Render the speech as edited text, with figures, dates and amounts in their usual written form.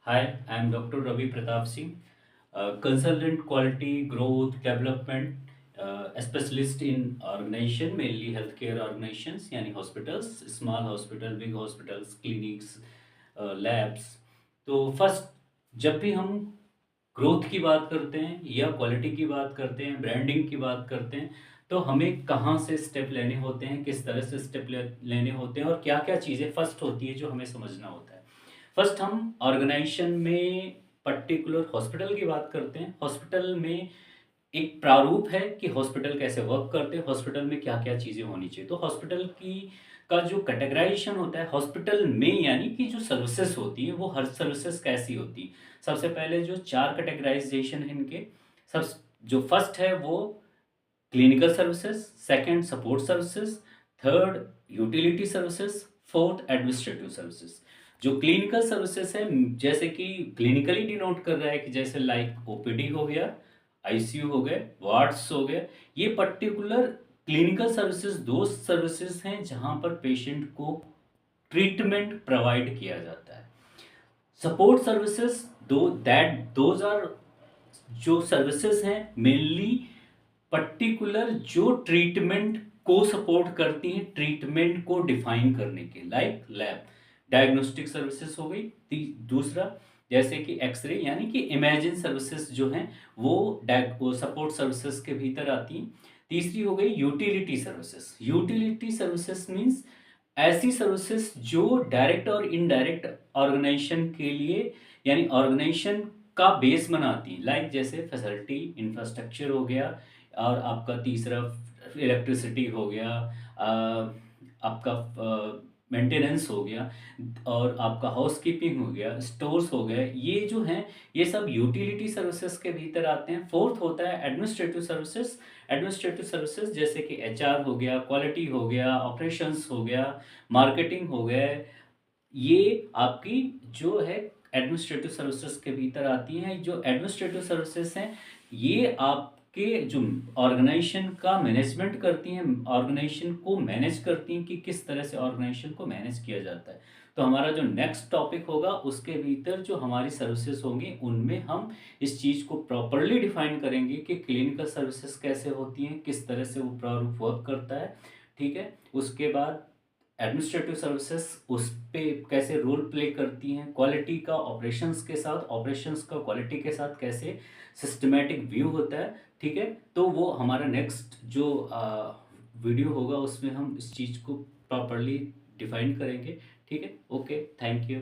Hi, I am Dr. Ravi Pratap Singh, consultant quality growth development specialist in organization, mainly healthcare organizations यानी hospitals, small hospital, big hospitals, clinics, labs। तो first जब भी हम growth की बात करते हैं या क्वालिटी की बात करते हैं, ब्रांडिंग की बात करते हैं, तो हमें कहाँ से स्टेप लेने होते हैं, किस तरह से स्टेप लेने होते हैं और क्या-क्या चीज़ें फर्स्ट होती है जो हमें समझना होता है। फर्स्ट हम ऑर्गेनाइजेशन में पर्टिकुलर हॉस्पिटल की बात करते हैं। हॉस्पिटल में एक प्रारूप है कि हॉस्पिटल कैसे वर्क करते हैं, हॉस्पिटल में क्या-क्या चीज़ें होनी चाहिए। तो हॉस्पिटल की का जो कैटेगराइज़ेशन होता है हॉस्पिटल में यानी कि जो सर्विसेज़ होती हैं, वो हर सर्विसेज़ कैसी होती हैं। सबसे पहले जो 4 कैटेगराइज़ेशन है इनके, सबस जो फर्स्ट है वो clinical services, second support services, third utility services, fourth administrative services. जो क्लिनिकल सर्विसेज़ है जैसे कि क्लिनिकली डिनोट कर रहा है कि जैसे लाइक ओपीडी हो गया, आईसीयू हो गए, वार्ड्स हो गए, ये पर्टिकुलर क्लिनिकल सर्विसेज़ दो सर्विसेज़ हैं जहाँ पर पेशेंट को ट्रीटमेंट प्रोवाइड किया जाता है। सपोर्ट सर्विसेज़ दोज़ आर जो सर्विसेज़ हैं मेनली पर्टिकुलर जो ट्रीटमेंट को सपोर्ट करती हैं ट्रीटमेंट को डिफाइन करने के लाइक लैब डायग्नोस्टिक सर्विसेज हो गई। दूसरा जैसे कि एक्सरे यानी कि इमेजिंग सर्विसेज जो हैं वो सपोर्ट सर्विसेज के भीतर आती हैं। तीसरी हो गई utility services. Utility services means ऐसी सर्विसेज जो डायरेक्ट और इनडायरेक्ट ऑर्गेनाइजेशन के लिए यानी ऑर्गेनाइजेशन का बेस बनाती है लाइक जैसे फैसिलिटी इंफ्रास्ट्रक्चर हो गया और आपका तीसरा इलेक्ट्रिसिटी हो गया, आपका मेंटेनेंस हो गया और आपका हाउसकीपिंग हो गया, स्टोर्स हो गए, ये जो हैं ये सब यूटिलिटी सर्विसेज के भीतर आते हैं। फोर्थ होता है एडमिनिस्ट्रेटिव सर्विसेज। एडमिनिस्ट्रेटिव सर्विसेज जैसे कि एचआर हो गया, क्वालिटी हो गया, ऑपरेशंस हो गया, मार्केटिंग हो गया, ये आपकी जो है एडमिनिस्ट्रेटिव सर्विसेज के भीतर आती हैं। जो एडमिनिस्ट्रेटिव सर्विसेज हैं ये आपके जो ऑर्गेनाइजेशन का मैनेजमेंट करती हैं, ऑर्गेनाइजेशन को मैनेज करती हैं कि किस तरह से ऑर्गेनाइजेशन को मैनेज किया जाता है। तो हमारा जो नेक्स्ट टॉपिक होगा उसके भीतर जो हमारी सर्विसेज होंगी उनमें हम इस चीज़ को प्रॉपरली डिफाइन करेंगे कि क्लिनिकल सर्विसेज कैसे होती हैं, किस तरह से वो प्रारूप वर्क करता है। ठीक है, उसके बाद एडमिनिस्ट्रेटिव सर्विसेज उस पे कैसे रोल प्ले करती हैं, क्वालिटी का ऑपरेशंस का क्वालिटी के साथ कैसे सिस्टमैटिक व्यू होता है। ठीक है, तो वो हमारा नेक्स्ट जो वीडियो होगा उसमें हम इस चीज़ को प्रॉपरली डिफाइन करेंगे। ठीक है, ओके, थैंक यू।